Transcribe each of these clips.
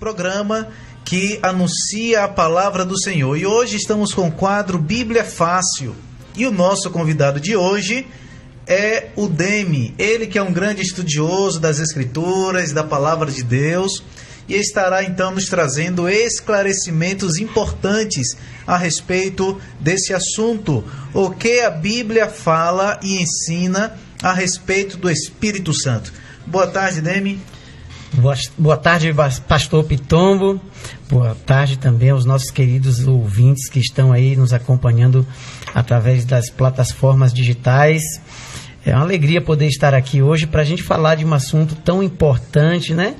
programa que anuncia a palavra do Senhor. E hoje estamos com o quadro Bíblia Fácil. E o nosso convidado de hoje é o Demi, ele que é um grande estudioso das Escrituras, da palavra de Deus, e estará então nos trazendo esclarecimentos importantes a respeito desse assunto, o que a Bíblia fala e ensina a respeito do Espírito Santo. Boa tarde, Demi. Boa tarde, pastor Pitombo. Boa tarde também aos nossos queridos ouvintes que estão aí nos acompanhando através das plataformas digitais. É uma alegria poder estar aqui hoje para a gente falar de um assunto tão importante, né?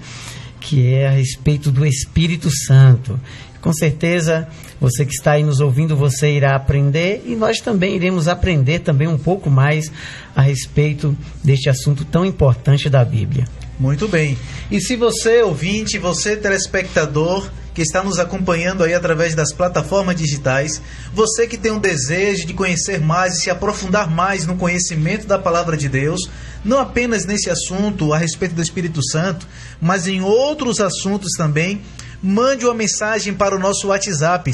Que é a respeito do Espírito Santo. Com certeza, você que está aí nos ouvindo, você irá aprender e nós também iremos aprender também um pouco mais a respeito deste assunto tão importante da Bíblia. Muito bem. E se você, ouvinte, você telespectador que está nos acompanhando aí através das plataformas digitais, você que tem um desejo de conhecer mais e se aprofundar mais no conhecimento da palavra de Deus, não apenas nesse assunto a respeito do Espírito Santo, mas em outros assuntos também, mande uma mensagem para o nosso WhatsApp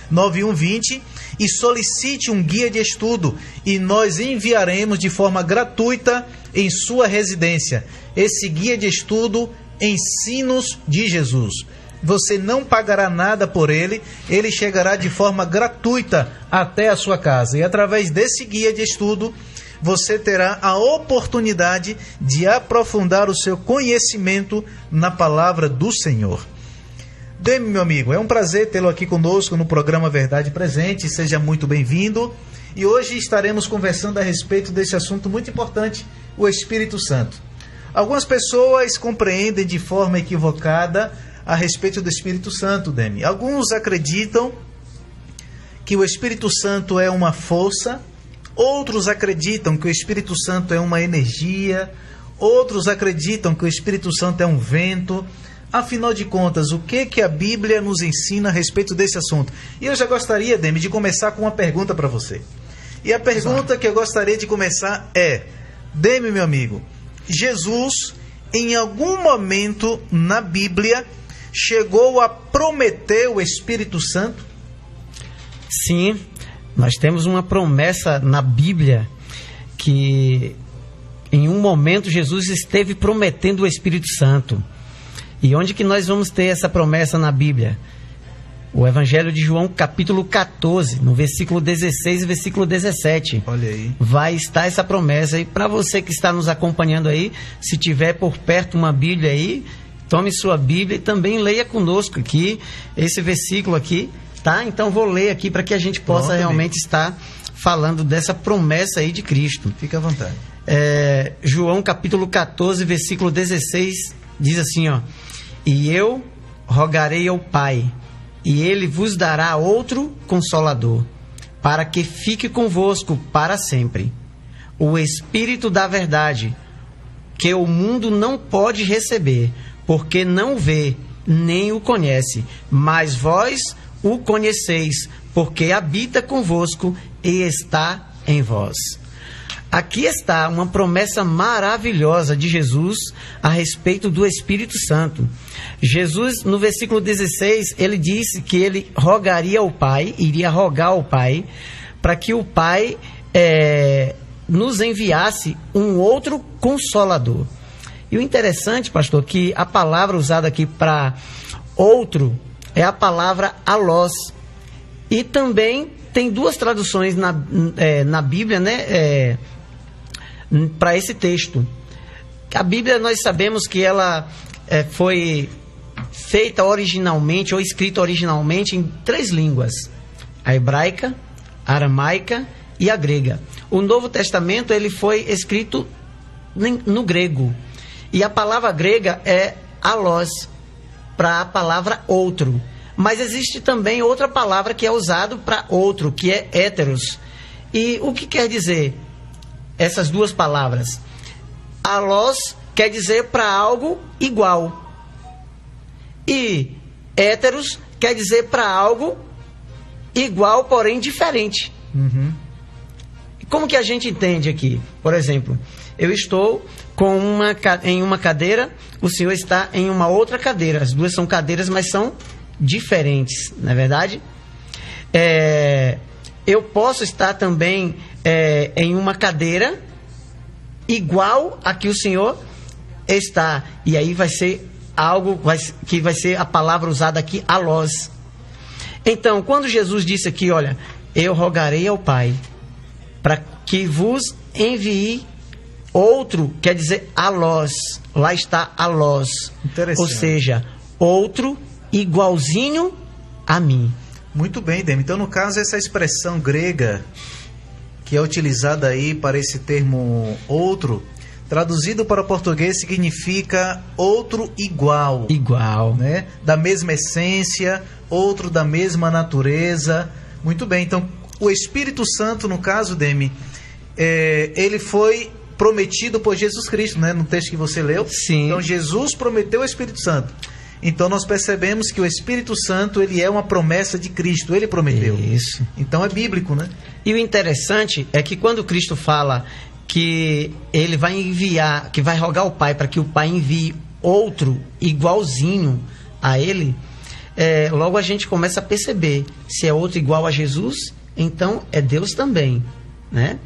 739-9120 e solicite um guia de estudo e nós enviaremos de forma gratuita em sua residência esse guia de estudo Ensinos de Jesus. Você não pagará nada por ele, ele chegará de forma gratuita até a sua casa. E através desse guia de estudo, você terá a oportunidade de aprofundar o seu conhecimento na palavra do Senhor. Demi, meu amigo, é um prazer tê-lo aqui conosco no programa Verdade Presente. Seja muito bem-vindo. E hoje estaremos conversando a respeito desse assunto muito importante, o Espírito Santo. Algumas pessoas compreendem de forma equivocada a respeito do Espírito Santo, Demi. Alguns acreditam que o Espírito Santo é uma força, outros acreditam que o Espírito Santo é uma energia, outros acreditam que o Espírito Santo é um vento. Afinal de contas, o que a Bíblia nos ensina a respeito desse assunto? E eu já gostaria, Demi, de começar com uma pergunta para você. E a pergunta que eu gostaria de começar é: Demi, meu amigo, Jesus, em algum momento na Bíblia, chegou a prometer o Espírito Santo? Sim, nós temos uma promessa na Bíblia que em um momento Jesus esteve prometendo o Espírito Santo. E onde que nós vamos ter essa promessa na Bíblia? O Evangelho de João, capítulo 14, no versículo 16 e versículo 17. Olha aí. Vai estar essa promessa. E para você que está nos acompanhando aí, se tiver por perto uma Bíblia aí, tome sua Bíblia e também leia conosco aqui esse versículo aqui, tá? Então vou ler aqui para que a gente possa realmente estar falando dessa promessa aí de Cristo. Fica à vontade. João capítulo 14, versículo 16, diz assim, ó: E eu rogarei ao Pai, e Ele vos dará outro Consolador, para que fique convosco para sempre. O Espírito da verdade, que o mundo não pode receber, porque não o vê, nem o conhece. Mas vós o conheceis, porque habita convosco e está em vós. Aqui está uma promessa maravilhosa de Jesus a respeito do Espírito Santo. Jesus, no versículo 16, ele disse que ele rogaria ao Pai, iria rogar ao Pai, para que o Pai nos enviasse um outro Consolador. E o interessante, pastor, que a palavra usada aqui para outro é a palavra alós. E também tem duas traduções na Bíblia, né? Para esse texto. A Bíblia, nós sabemos que ela foi feita originalmente ou escrita originalmente em 3 línguas: a hebraica, a aramaica e a grega. O Novo Testamento ele foi escrito no grego, e a palavra grega é alós, para a palavra outro. Mas existe também outra palavra que é usada para outro, que é héteros. E o que quer dizer essas duas palavras? Alós quer dizer para algo igual, e héteros quer dizer para algo igual, porém diferente. Como que a gente entende aqui? Por exemplo, eu estou em uma cadeira, o Senhor está em uma outra cadeira. As duas são cadeiras, mas são diferentes, não é verdade? Eu posso estar também em uma cadeira igual a que o Senhor está. E aí vai ser algo que vai ser a palavra usada aqui, alós. Então, quando Jesus disse aqui, olha, eu rogarei ao Pai para que vos envie outro, quer dizer alós. Lá está alós. Ou seja, outro igualzinho a mim. Muito bem, Demi. Então, no caso, essa expressão grega que é utilizada aí para esse termo outro, traduzido para o português, significa outro igual. Igual. Né? Da mesma essência, outro da mesma natureza. Muito bem. Então, o Espírito Santo, no caso, Demi, ele foi prometido por Jesus Cristo, né? No texto que você leu. Sim. Então, Jesus prometeu o Espírito Santo. Então, nós percebemos que o Espírito Santo, ele é uma promessa de Cristo. Ele prometeu. Isso. Então, é bíblico, né? E o interessante é que quando Cristo fala que ele vai enviar, que vai rogar ao Pai para que o Pai envie outro igualzinho a ele, logo a gente começa a perceber se é outro igual a Jesus, então é Deus também, né?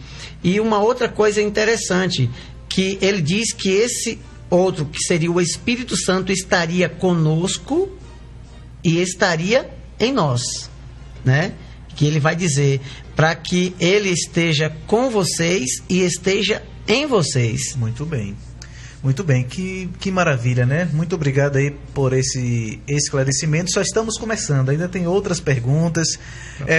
E uma outra coisa interessante, que ele diz que esse outro, que seria o Espírito Santo, estaria conosco e estaria em nós, né? Que ele vai dizer para que ele esteja com vocês e esteja em vocês. Muito bem. Muito bem, que maravilha, né? Muito obrigado aí por esse esclarecimento. Só estamos começando, ainda tem outras perguntas.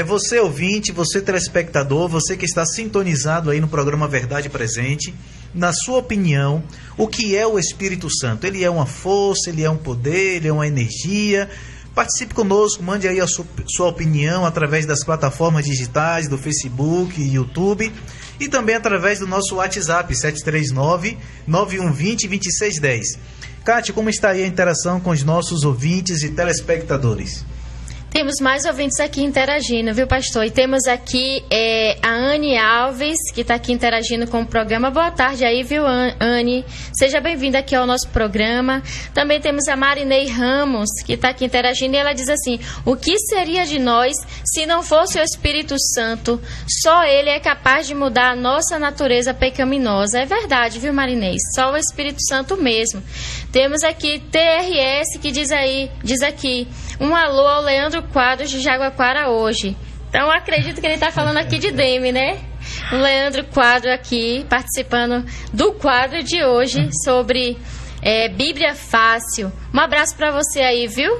Você ouvinte, você telespectador, você que está sintonizado aí no programa Verdade Presente, na sua opinião, o que é o Espírito Santo? Ele é uma força, ele é um poder, ele é uma energia? Participe conosco, mande aí a sua opinião através das plataformas digitais, do Facebook e YouTube, e também através do nosso WhatsApp, 739-9120-2610. Cátia, como está aí a interação com os nossos ouvintes e telespectadores? Temos mais ouvintes aqui interagindo, viu, pastor? E temos aqui a Anne Alves, que está aqui interagindo com o programa. Boa tarde aí, viu, Anne? Seja bem-vinda aqui ao nosso programa. Também temos a Marinei Ramos, que está aqui interagindo, e ela diz assim: o que seria de nós se não fosse o Espírito Santo? Só ele é capaz de mudar a nossa natureza pecaminosa. É verdade, viu, Marinei? Só o Espírito Santo mesmo. Temos aqui TRS, que diz aqui: um alô ao Leandro Quadros de Jaguaquara hoje. Então, acredito que ele está falando aqui de Demi, né? O Leandro Quadro aqui, participando do quadro de hoje sobre Bíblia Fácil. Um abraço para você aí, viu?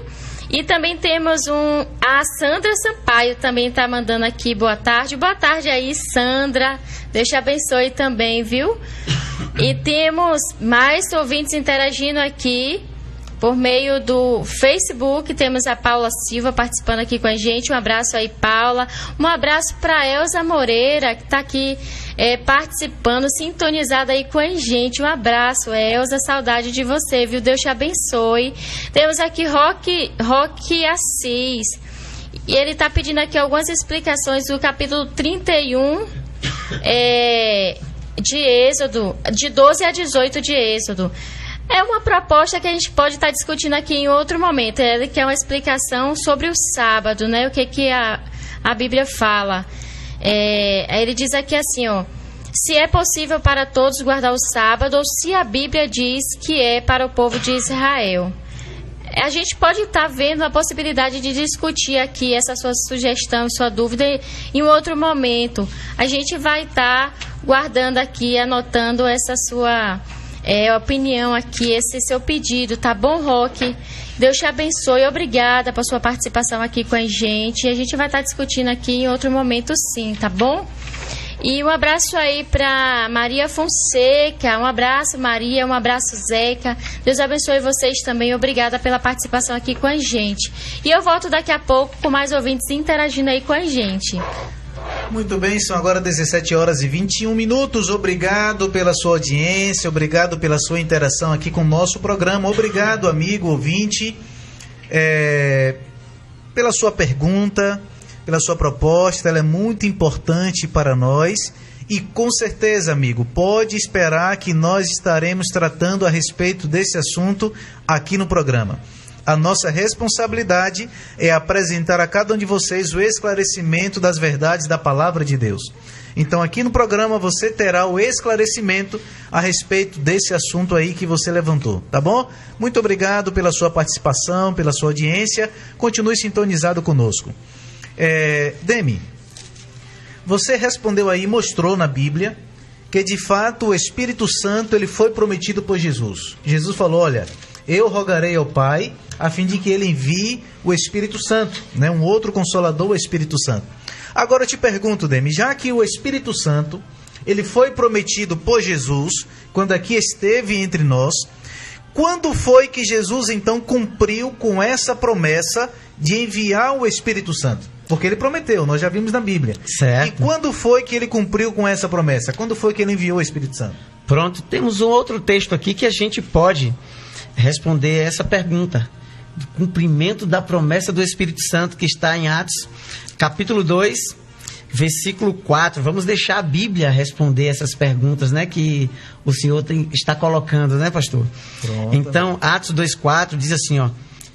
E também temos a Sandra Sampaio, também está mandando aqui boa tarde. Boa tarde aí, Sandra. Deus te abençoe também, viu? E temos mais ouvintes interagindo aqui por meio do Facebook. Temos a Paula Silva participando aqui com a gente. Um abraço aí, Paula. Um abraço para Elza Moreira, que está aqui participando, sintonizada aí com a gente. Um abraço, Elza. Saudade de você, viu? Deus te abençoe. Temos aqui Roque Assis. E ele está pedindo aqui algumas explicações do capítulo 31 de Êxodo, de 12 a 18 de Êxodo. É uma proposta que a gente pode estar discutindo aqui em outro momento. Ele quer uma explicação sobre o sábado, né? O que a Bíblia fala. Ele diz aqui assim, ó: se é possível para todos guardar o sábado, ou se a Bíblia diz que é para o povo de Israel. A gente pode estar vendo a possibilidade de discutir aqui essa sua sugestão, sua dúvida em um outro momento. A gente vai estar guardando aqui, anotando essa sua opinião aqui, esse seu pedido, tá bom, Roque? Deus te abençoe, obrigada por sua participação aqui com a gente. E a gente vai estar discutindo aqui em outro momento, sim, tá bom? E um abraço aí para Maria Fonseca. Um abraço, Maria. Um abraço, Zeca. Deus abençoe vocês também. Obrigada pela participação aqui com a gente. E eu volto daqui a pouco com mais ouvintes interagindo aí com a gente. Muito bem, são agora 17 horas e 21 minutos. Obrigado pela sua audiência, obrigado pela sua interação aqui com o nosso programa. Obrigado, amigo ouvinte, pela sua pergunta, pela sua proposta. Ela é muito importante para nós E com certeza, amigo, pode esperar que nós estaremos tratando a respeito desse assunto aqui no programa. A nossa responsabilidade é apresentar a cada um de vocês o esclarecimento das verdades da palavra de Deus. Então aqui no programa você terá o esclarecimento a respeito desse assunto aí que você levantou, tá bom? Muito obrigado pela sua participação, pela sua audiência. Continue sintonizado conosco. Demi, você respondeu aí, mostrou na Bíblia que de fato o Espírito Santo ele foi prometido por Jesus. Jesus falou, olha, eu rogarei ao Pai a fim de que ele envie o Espírito Santo, né? Um outro Consolador, o Espírito Santo. Agora eu te pergunto, Demi, já que o Espírito Santo ele foi prometido por Jesus quando aqui esteve entre nós, quando foi que Jesus então cumpriu com essa promessa de enviar o Espírito Santo? Porque ele prometeu, nós já vimos na Bíblia. Certo. E quando foi que ele cumpriu com essa promessa? Quando foi que ele enviou o Espírito Santo? Pronto, temos um outro texto aqui que a gente pode responder essa pergunta. Do cumprimento da promessa do Espírito Santo que está em Atos, capítulo 2, versículo 4. Vamos deixar a Bíblia responder essas perguntas, né, que o Senhor está colocando, né, pastor? Pronto. Então, Atos 2,4 diz assim, ó: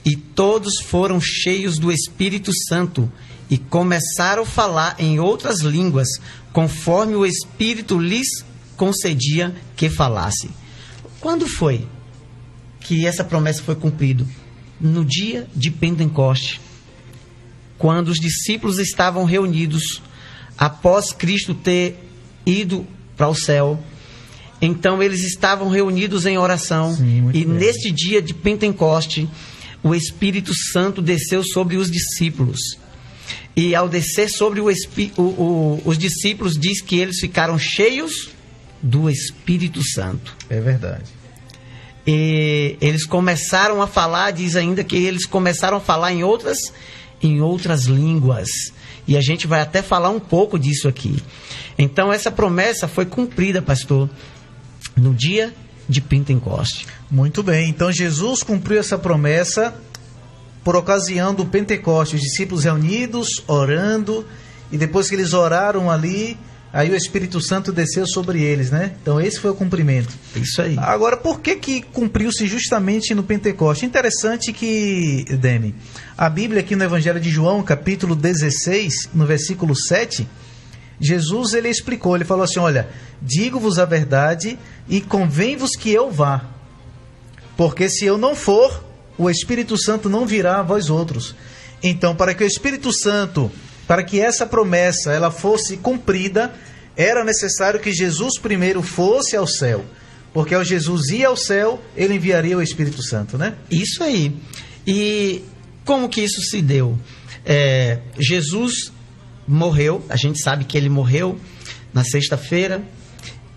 e todos foram cheios do Espírito Santo e começaram a falar em outras línguas, conforme o Espírito lhes concedia que falasse. Quando foi que essa promessa foi cumprida? No dia de Pentecoste, quando os discípulos estavam reunidos após Cristo ter ido para o céu. Então eles estavam reunidos em oração. Sim, e bem. Neste dia de Pentecoste, o Espírito Santo desceu sobre os discípulos. E ao descer sobre os discípulos, diz que eles ficaram cheios do Espírito Santo. É verdade. E eles começaram a falar, diz ainda que eles começaram a falar em outras línguas. E a gente vai até falar um pouco disso aqui. Então essa promessa foi cumprida, pastor, no dia de Pentecoste. Muito bem, então Jesus cumpriu essa promessa por ocasião do Pentecoste, os discípulos reunidos, orando, e depois que eles oraram ali, aí o Espírito Santo desceu sobre eles, né? Então esse foi o cumprimento. Isso aí. Agora, por que cumpriu-se justamente no Pentecoste? Interessante que, Demi, a Bíblia aqui no Evangelho de João, capítulo 16, no versículo 7, Jesus ele explicou, ele falou assim, olha, digo-vos a verdade e convém-vos que eu vá, porque se eu não for, o Espírito Santo não virá a vós outros. Então, para que o Espírito Santo, para que essa promessa ela fosse cumprida, era necessário que Jesus primeiro fosse ao céu, porque ao Jesus ir ao céu, ele enviaria o Espírito Santo, né? Isso aí. E como que isso se deu? Jesus morreu, a gente sabe que ele morreu na sexta-feira,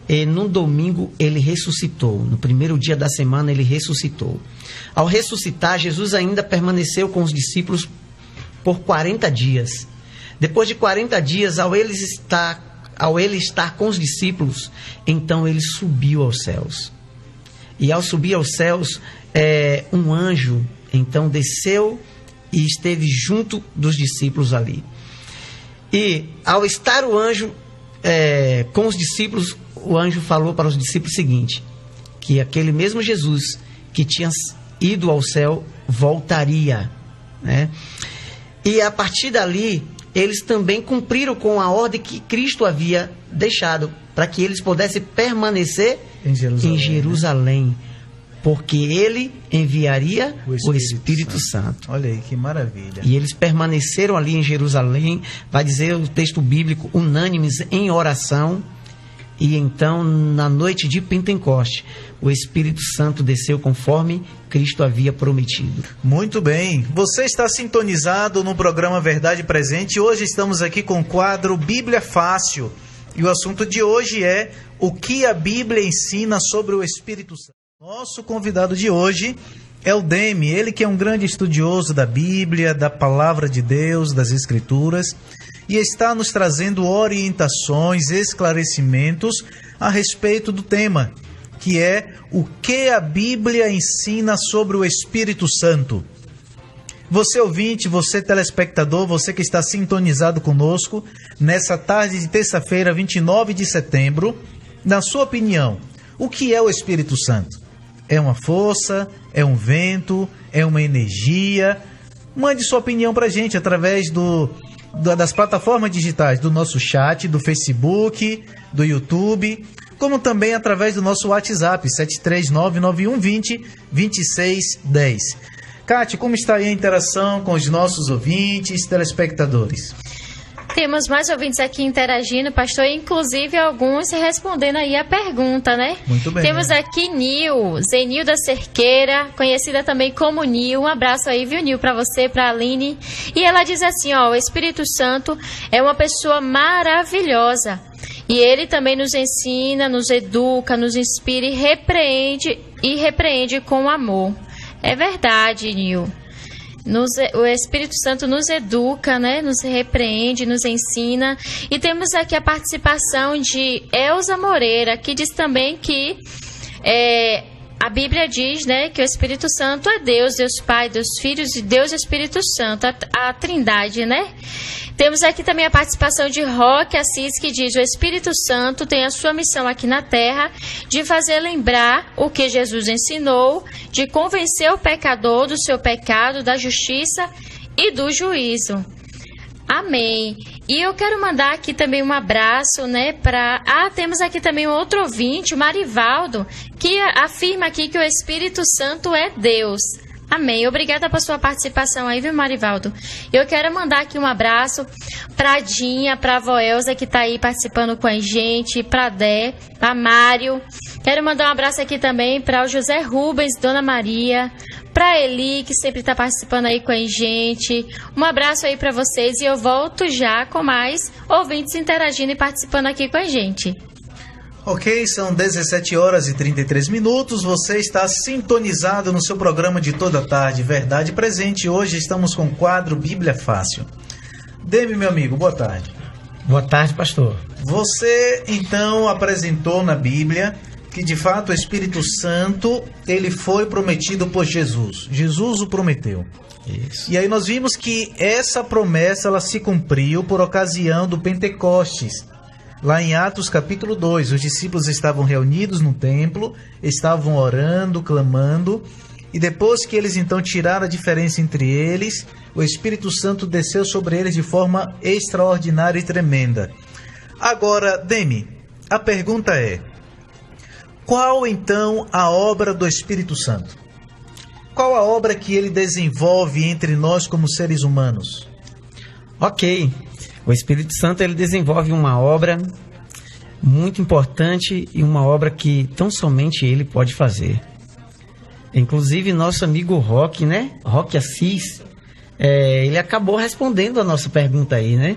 e no domingo ele ressuscitou. No primeiro dia da semana ele ressuscitou. Ao ressuscitar, Jesus ainda permaneceu com os discípulos por 40 dias. Depois de 40 dias, ao ele estar com os discípulos, então ele subiu aos céus. E ao subir aos céus, um anjo então desceu e esteve junto dos discípulos ali. E ao estar o anjo com os discípulos, o anjo falou para os discípulos o seguinte, que aquele mesmo Jesus que tinha ido ao céu voltaria, né? E a partir dali, eles também cumpriram com a ordem que Cristo havia deixado, para que eles pudessem permanecer em Jerusalém, porque ele enviaria o Espírito Santo. Olha aí, que maravilha. E eles permaneceram ali em Jerusalém, vai dizer o texto bíblico, unânimes em oração. E então, na noite de Pentecoste, o Espírito Santo desceu conforme Cristo havia prometido. Muito bem. Você está sintonizado no programa Verdade Presente. Hoje estamos aqui com o quadro Bíblia Fácil. E o assunto de hoje é o que a Bíblia ensina sobre o Espírito Santo. Nosso convidado de hoje é o Demi, ele que é um grande estudioso da Bíblia, da Palavra de Deus, das Escrituras, e está nos trazendo orientações, esclarecimentos a respeito do tema, que é o que a Bíblia ensina sobre o Espírito Santo. Você ouvinte, você telespectador, você que está sintonizado conosco nessa tarde de terça-feira, 29 de setembro, na sua opinião, o que é o Espírito Santo? É uma força? É um vento? É uma energia? Mande sua opinião pra gente através das plataformas digitais, do nosso chat, do Facebook, do YouTube, como também através do nosso WhatsApp, 73991202610. Cátia, como está aí a interação com os nossos ouvintes, telespectadores? Temos mais ouvintes aqui interagindo, pastor, inclusive alguns respondendo aí a pergunta, né? Muito bem. Temos aqui Zenilda Cerqueira, conhecida também como Nil. Um abraço aí, viu, Nil, para você, para a Aline. E ela diz assim, ó, o Espírito Santo é uma pessoa maravilhosa. E ele também nos ensina, nos educa, nos inspira e repreende com amor. É verdade, Nil. O Espírito Santo nos educa, né? Nos repreende, nos ensina. E temos aqui a participação de Elza Moreira, que diz também que a Bíblia diz, né, que o Espírito Santo é Deus, Deus Pai, Deus Filho e Deus Espírito Santo, a Trindade, né? Temos aqui também a participação de Roque Assis, que diz: o Espírito Santo tem a sua missão aqui na Terra de fazer lembrar o que Jesus ensinou, de convencer o pecador do seu pecado, da justiça e do juízo. Amém. E eu quero mandar aqui também um abraço, né, temos aqui também um outro ouvinte, o Marivaldo, que afirma aqui que o Espírito Santo é Deus. Amém. Obrigada por sua participação aí, viu, Marivaldo? Eu quero mandar aqui um abraço pra Dinha, pra Voelza, que tá aí participando com a gente, pra Dé, pra Mário. Quero mandar um abraço aqui também para o José Rubens, Dona Maria, pra Eli, que sempre tá participando aí com a gente. Um abraço aí pra vocês e eu volto já com mais ouvintes interagindo e participando aqui com a gente. Ok, são 17 horas e 33 minutos, você está sintonizado no seu programa de toda tarde, Verdade Presente. Hoje estamos com o quadro Bíblia Fácil. Demi, meu amigo, boa tarde. Boa tarde, pastor. Você, então, apresentou na Bíblia que, de fato, o Espírito Santo, ele foi prometido por Jesus. Jesus o prometeu. Isso. E aí nós vimos que essa promessa, ela se cumpriu por ocasião do Pentecostes. Lá em Atos capítulo 2, os discípulos estavam reunidos no templo, estavam orando, clamando, e depois que eles então tiraram a diferença entre eles, o Espírito Santo desceu sobre eles de forma extraordinária e tremenda. Agora, Demi, a pergunta é: qual então a obra do Espírito Santo? Qual a obra que ele desenvolve entre nós como seres humanos? Ok. O Espírito Santo, ele desenvolve uma obra muito importante e uma obra que tão somente ele pode fazer. Inclusive, nosso amigo Roque, né? Roque Assis, ele acabou respondendo a nossa pergunta aí, né?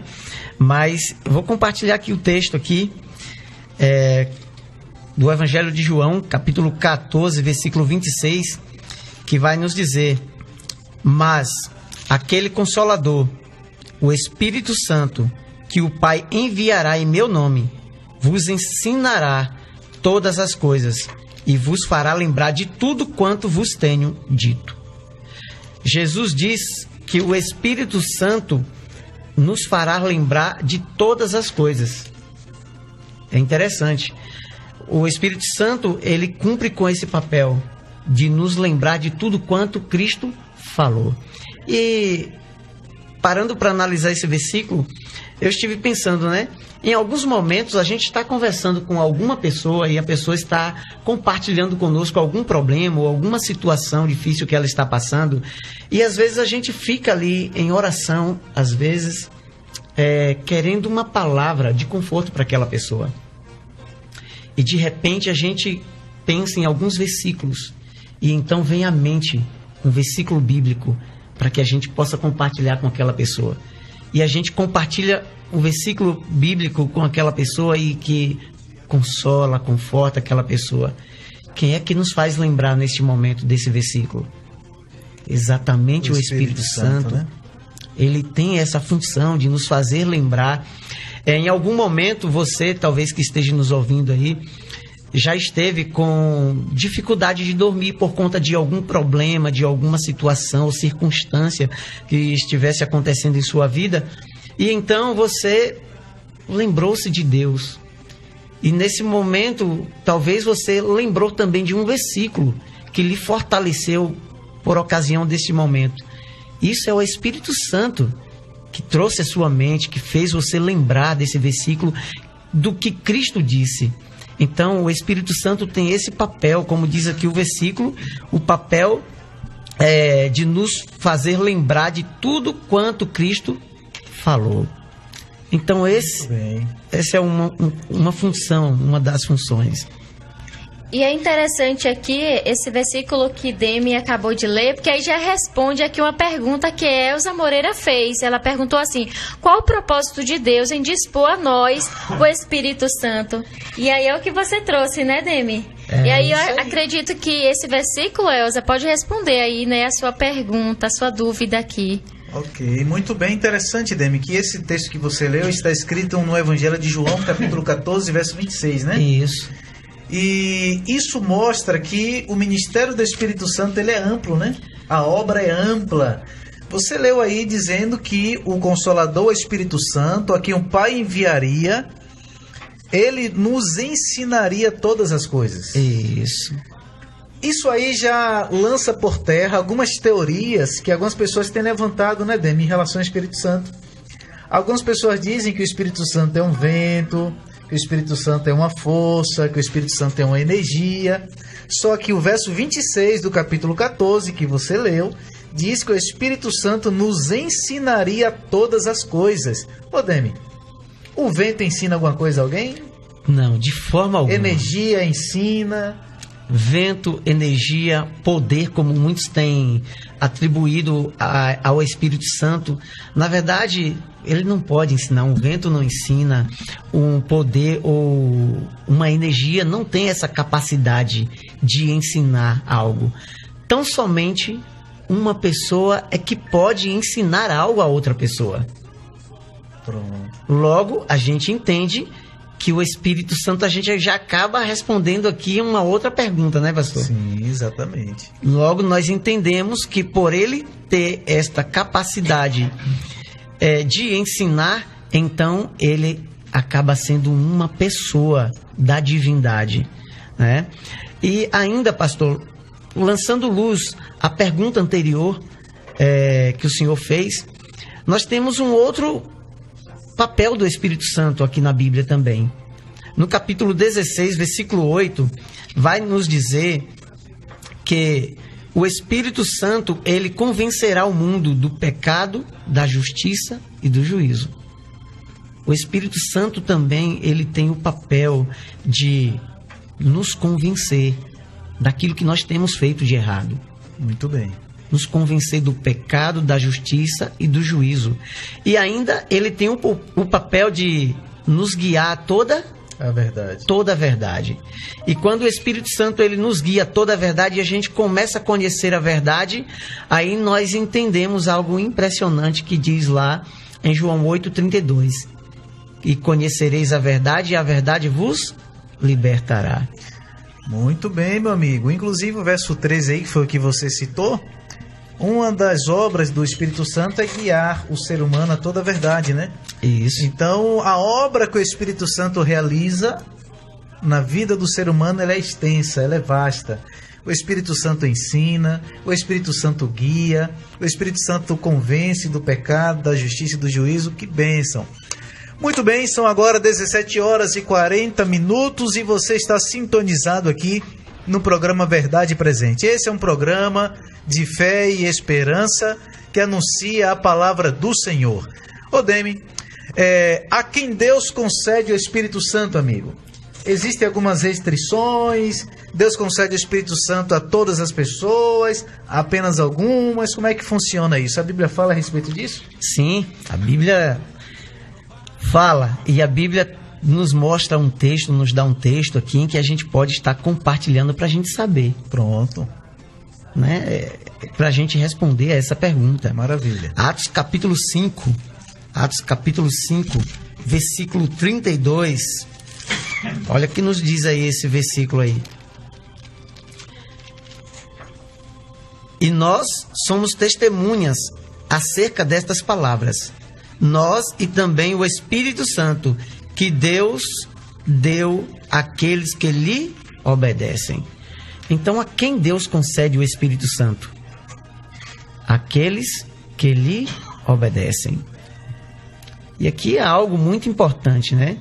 Mas vou compartilhar aqui o texto aqui, do Evangelho de João, capítulo 14, versículo 26, que vai nos dizer: mas aquele Consolador, o Espírito Santo, que o Pai enviará em meu nome, vos ensinará todas as coisas e vos fará lembrar de tudo quanto vos tenho dito. Jesus diz que o Espírito Santo nos fará lembrar de todas as coisas. É interessante. O Espírito Santo, ele cumpre com esse papel de nos lembrar de tudo quanto Cristo falou. E parando para analisar esse versículo, eu estive pensando, né? Em alguns momentos a gente está conversando com alguma pessoa e a pessoa está compartilhando conosco algum problema ou alguma situação difícil que ela está passando, e às vezes a gente fica ali em oração, às vezes querendo uma palavra de conforto para aquela pessoa. E de repente a gente pensa em alguns versículos e então vem à mente um versículo bíblico para que a gente possa compartilhar com aquela pessoa. E a gente compartilha o versículo bíblico com aquela pessoa e que consola, conforta aquela pessoa. Quem é que nos faz lembrar neste momento desse versículo? Exatamente o Espírito Santo, né? Ele tem essa função de nos fazer lembrar. Em algum momento, você, talvez que esteja nos ouvindo aí, já esteve com dificuldade de dormir por conta de algum problema, de alguma situação ou circunstância que estivesse acontecendo em sua vida, e então você lembrou-se de Deus. E nesse momento, talvez você lembrou também de um versículo que lhe fortaleceu por ocasião desse momento. Isso é o Espírito Santo que trouxe a sua mente, que fez você lembrar desse versículo, do que Cristo disse. Então, o Espírito Santo tem esse papel, como diz aqui o versículo, o papel de nos fazer lembrar de tudo quanto Cristo falou. Então, essa é uma função, uma das funções. E é interessante aqui esse versículo que Demi acabou de ler, porque aí já responde aqui uma pergunta que Elza Moreira fez. Ela perguntou assim: qual o propósito de Deus em dispor a nós o Espírito Santo? E aí é o que você trouxe, né, Demi? E aí eu acredito que esse versículo, Elza, pode responder aí, né, a sua pergunta, a sua dúvida aqui. Ok, muito bem, interessante, Demi, que esse texto que você leu está escrito no Evangelho de João, capítulo 14, verso 26, né? Isso. E isso mostra que o ministério do Espírito Santo ele é amplo, né? A obra é ampla. Você leu aí dizendo que o Consolador, o Espírito Santo, a quem o Pai enviaria, ele nos ensinaria todas as coisas. Isso. Isso aí já lança por terra algumas teorias que algumas pessoas têm levantado, né, Demi, em relação ao Espírito Santo. Algumas pessoas dizem que o Espírito Santo é um vento, que o Espírito Santo é uma força, que o Espírito Santo é uma energia. Só que o verso 26 do capítulo 14, que você leu, diz que o Espírito Santo nos ensinaria todas as coisas. Ô, Demi, o vento ensina alguma coisa a alguém? Não, de forma alguma. Energia ensina. Vento, energia, poder, como muitos têm atribuído ao Espírito Santo. Na verdade, ele não pode ensinar. Um vento não ensina, um poder ou uma energia não tem essa capacidade de ensinar algo. Tão somente uma pessoa é que pode ensinar algo a outra pessoa. Pronto. Logo, a gente entende que o Espírito Santo, a gente já acaba respondendo aqui uma outra pergunta, né, pastor? Sim, exatamente. Logo, nós entendemos que por ele ter esta capacidade de ensinar, então ele acaba sendo uma pessoa da divindade, né? E ainda, pastor, lançando luz à pergunta anterior que o senhor fez, nós temos um outro papel do Espírito Santo aqui na Bíblia também. No capítulo 16, versículo 8, vai nos dizer que o Espírito Santo, ele convencerá o mundo do pecado, da justiça e do juízo. O Espírito Santo também, ele tem o papel de nos convencer daquilo que nós temos feito de errado. Muito bem. Nos convencer do pecado, da justiça e do juízo. E ainda ele tem o papel de nos guiar a toda a verdade. E quando o Espírito Santo ele nos guia a toda a verdade e a gente começa a conhecer a verdade, aí nós entendemos algo impressionante que diz lá em João 8,32. E conhecereis a verdade e a verdade vos libertará. Muito bem, meu amigo. Inclusive o verso 13 aí, que foi o que você citou, uma das obras do Espírito Santo é guiar o ser humano a toda a verdade, né? Isso. Então, a obra que o Espírito Santo realiza na vida do ser humano, ela é extensa, ela é vasta. O Espírito Santo ensina, o Espírito Santo guia, o Espírito Santo convence do pecado, da justiça e do juízo. Que bênção! Muito bem, são agora 17 horas e 40 minutos e você está sintonizado aqui no programa Verdade Presente. Esse é um programa de fé e esperança que anuncia a palavra do Senhor. Ô Demi, a quem Deus concede o Espírito Santo, amigo? Existem algumas restrições? Deus concede o Espírito Santo a todas as pessoas? Apenas algumas? Como é que funciona isso? A Bíblia fala a respeito disso? Sim, a Bíblia fala, e a Bíblia nos mostra um texto, nos dá um texto aqui em que a gente pode estar compartilhando para a gente saber. Pronto. Né? Para a gente responder a essa pergunta. Maravilha. Atos capítulo 5, versículo 32, Olha o que nos diz aí esse versículo aí. E nós somos testemunhas acerca destas palavras. Nós e também o Espírito Santo, que Deus deu àqueles que lhe obedecem. Então, a quem Deus concede o Espírito Santo? Aqueles que lhe obedecem. E aqui é algo muito importante, né?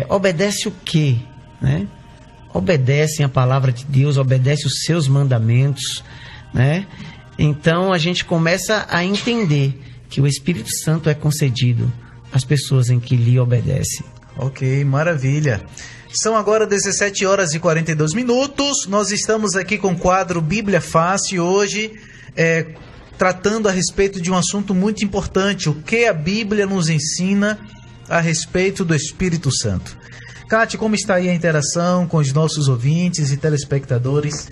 Obedece o quê? Né? Obedecem a palavra de Deus, obedece os seus mandamentos, né? Então, a gente começa a entender que o Espírito Santo é concedido às pessoas em que lhe obedecem. Ok, maravilha. São agora 17 horas e 42 minutos. Nós estamos aqui com o quadro Bíblia Fácil, hoje tratando a respeito de um assunto muito importante. O que a Bíblia nos ensina a respeito do Espírito Santo. Cátia, como está aí a interação com os nossos ouvintes e telespectadores?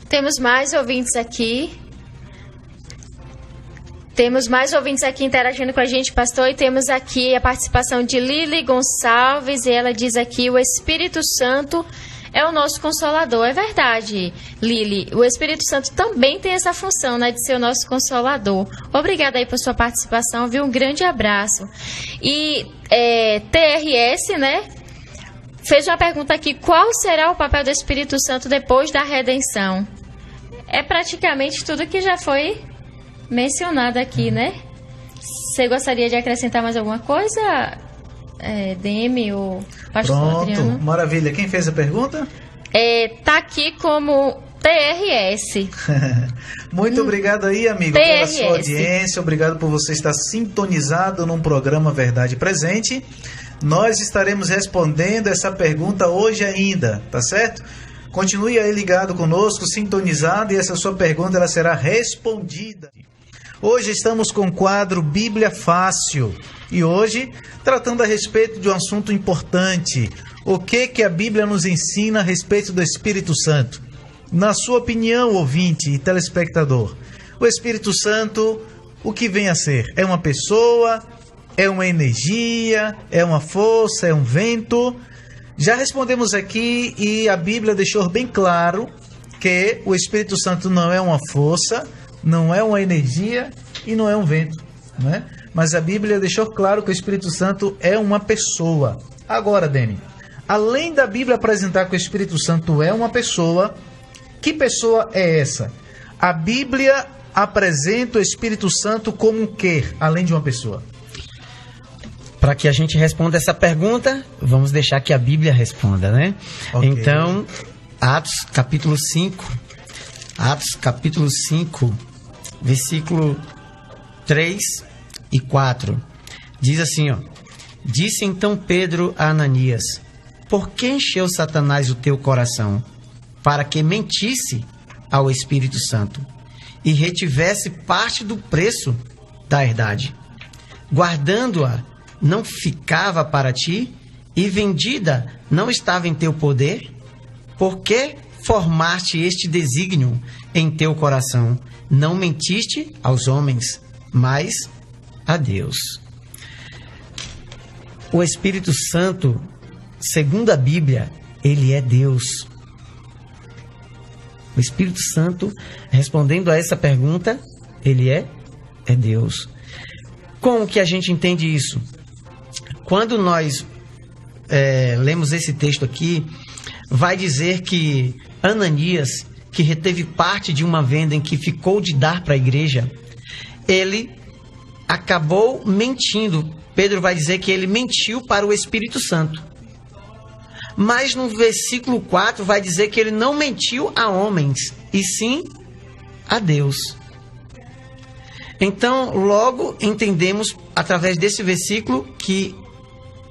Temos mais ouvintes aqui. Interagindo com a gente, pastor, e temos aqui a participação de Lili Gonçalves, e ela diz aqui: o Espírito Santo é o nosso consolador. É verdade, Lili, o Espírito Santo também tem essa função, né, de ser o nosso consolador. Obrigada aí por sua participação, viu? Um grande abraço. E TRS, né, fez uma pergunta aqui: qual será o papel do Espírito Santo depois da redenção? É praticamente tudo que já foi mencionado aqui, né? Você gostaria de acrescentar mais alguma coisa, Demi ou pastor Adriano? Pronto, maravilha. Quem fez a pergunta? Tá aqui como TRS. Muito obrigado aí, amigo, pela sua audiência. Obrigado por você estar sintonizado num programa Verdade Presente. Nós estaremos respondendo essa pergunta hoje ainda, tá certo? Continue aí ligado conosco, sintonizado, e essa sua pergunta ela será respondida. Hoje estamos com o quadro Bíblia Fácil, e hoje tratando a respeito de um assunto importante. O que a Bíblia nos ensina a respeito do Espírito Santo? Na sua opinião, ouvinte e telespectador, o Espírito Santo, o que vem a ser? É uma pessoa? É uma energia? É uma força? É um vento? Já respondemos aqui, e a Bíblia deixou bem claro que o Espírito Santo não é uma força, não é uma energia e não é um vento, né? Mas a Bíblia deixou claro que o Espírito Santo é uma pessoa. Agora, Demi, além da Bíblia apresentar que o Espírito Santo é uma pessoa, que pessoa é essa? A Bíblia apresenta o Espírito Santo como um quê, além de uma pessoa? Para que a gente responda essa pergunta, vamos deixar que a Bíblia responda, né? Okay. Então, Atos capítulo 5, versículo 3 e 4, diz assim, ó: disse então Pedro a Ananias: por que encheu Satanás o teu coração, para que mentisse ao Espírito Santo e retivesse parte do preço da herdade? Guardando-a, não ficava para ti, e vendida não estava em teu poder? Por que formaste este desígnio em teu coração? Não mentiste aos homens, mas a Deus. O Espírito Santo, segundo a Bíblia, ele é Deus. O Espírito Santo, respondendo a essa pergunta, ele é Deus. Como que a gente entende isso? Quando nós lemos esse texto aqui, vai dizer que Ananias, que reteve parte de uma venda em que ficou de dar para a igreja, ele acabou mentindo. Pedro vai dizer que ele mentiu para o Espírito Santo. Mas no versículo 4 vai dizer que ele não mentiu a homens, e sim a Deus. Então, logo entendemos, através desse versículo, que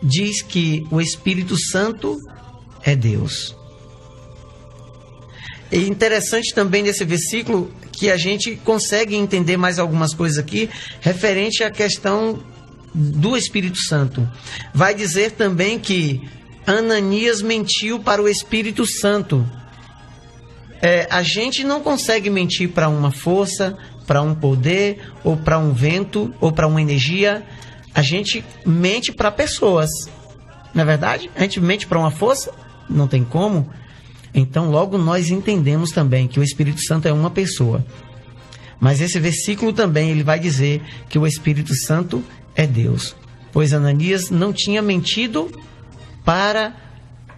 diz que o Espírito Santo é Deus. E interessante também nesse versículo que a gente consegue entender mais algumas coisas aqui referente à questão do Espírito Santo. Vai dizer também que Ananias mentiu para o Espírito Santo. A gente não consegue mentir para uma força, para um poder, ou para um vento, ou para uma energia. A gente mente para pessoas. Não é verdade? A gente mente para uma força? Não tem como. Então logo nós entendemos também que o Espírito Santo é uma pessoa. Mas esse versículo também ele vai dizer que o Espírito Santo é Deus. Pois Ananias não tinha mentido para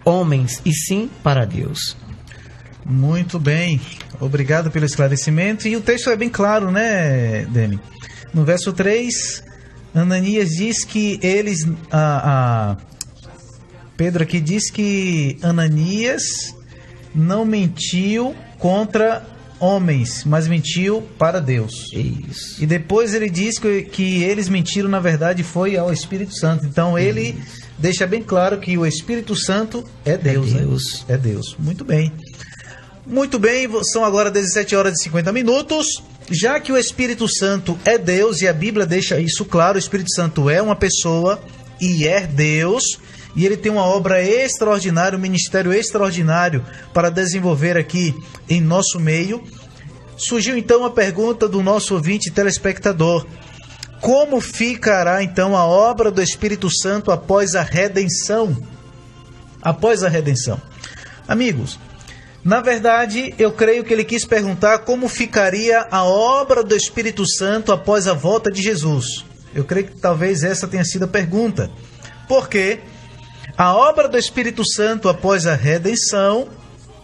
homens, e sim para Deus. Muito bem, obrigado pelo esclarecimento. E o texto é bem claro, né, Demi? No verso 3, Ananias diz que eles... Pedro aqui diz que Ananias não mentiu contra homens, mas mentiu para Deus. Isso. E depois ele diz que eles mentiram, na verdade, foi ao Espírito Santo. Então ele deixa bem claro que o Espírito Santo é Deus. É Deus. Né? É Deus. Muito bem. Muito bem, são agora 17 horas e 50 minutos. Já que o Espírito Santo é Deus, e a Bíblia deixa isso claro, o Espírito Santo é uma pessoa e é Deus, e ele tem uma obra extraordinária, um ministério extraordinário para desenvolver aqui em nosso meio. Surgiu então a pergunta do nosso ouvinte telespectador: como ficará então a obra do Espírito Santo após a redenção? Após a redenção. Amigos, na verdade, eu creio que ele quis perguntar como ficaria a obra do Espírito Santo após a volta de Jesus. Eu creio que talvez essa tenha sido a pergunta. Por quê? A obra do Espírito Santo após a redenção,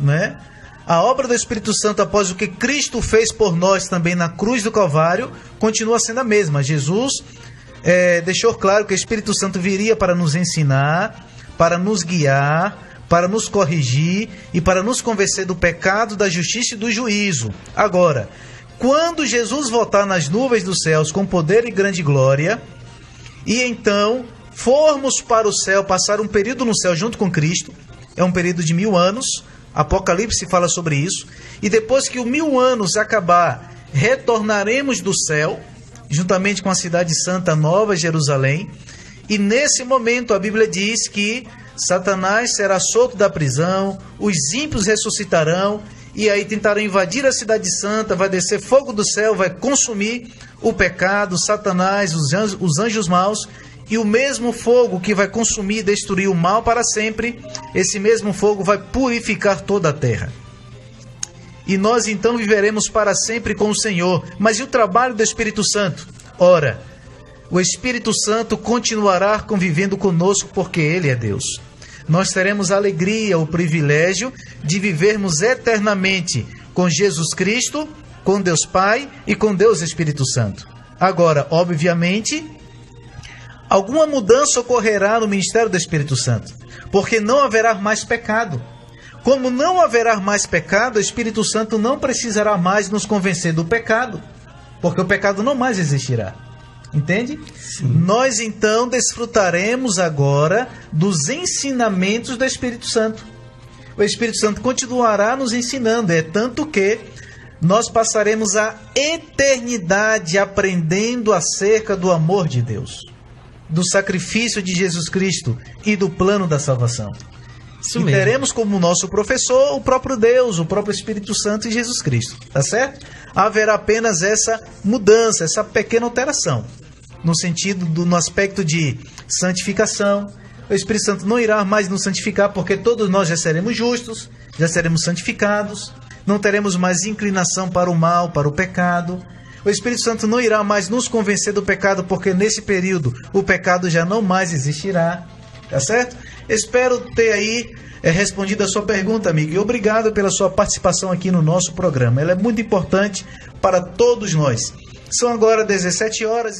né? A obra do Espírito Santo após o que Cristo fez por nós também na cruz do Calvário, continua sendo a mesma. Jesus deixou claro que o Espírito Santo viria para nos ensinar, para nos guiar, para nos corrigir e para nos convencer do pecado, da justiça e do juízo. Agora, quando Jesus voltar nas nuvens dos céus com poder e grande glória, e então formos para o céu, passar um período no céu junto com Cristo, é um período de 1000 anos, Apocalipse fala sobre isso, e depois que os 1000 anos acabar, retornaremos do céu, juntamente com a cidade santa Nova Jerusalém, e nesse momento a Bíblia diz que Satanás será solto da prisão, os ímpios ressuscitarão, e aí tentarão invadir a cidade santa, vai descer fogo do céu, vai consumir o pecado, Satanás, os anjos maus, e o mesmo fogo que vai consumir e destruir o mal para sempre, esse mesmo fogo vai purificar toda a terra. E nós então viveremos para sempre com o Senhor. Mas e o trabalho do Espírito Santo? Ora, o Espírito Santo continuará convivendo conosco porque Ele é Deus. Nós teremos a alegria, o privilégio de vivermos eternamente com Jesus Cristo, com Deus Pai e com Deus Espírito Santo. Agora, obviamente, alguma mudança ocorrerá no ministério do Espírito Santo, porque não haverá mais pecado. Como não haverá mais pecado, o Espírito Santo não precisará mais nos convencer do pecado, porque o pecado não mais existirá. Entende? Sim. Nós então desfrutaremos agora dos ensinamentos do Espírito Santo. O Espírito Santo continuará nos ensinando, é tanto que nós passaremos a eternidade aprendendo acerca do amor de Deus, do sacrifício de Jesus Cristo e do plano da salvação. Isso e mesmo. Teremos como nosso professor o próprio Deus, o próprio Espírito Santo e Jesus Cristo, tá certo? Haverá apenas essa mudança, essa pequena alteração, no sentido no aspecto de santificação. O Espírito Santo não irá mais nos santificar, porque todos nós já seremos justos, já seremos santificados, não teremos mais inclinação para o mal, para o pecado. O Espírito Santo não irá mais nos convencer do pecado, porque nesse período o pecado já não mais existirá, tá certo? Espero ter aí respondido a sua pergunta, amigo, e obrigado pela sua participação aqui no nosso programa. Ela é muito importante para todos nós. São agora 17 horas.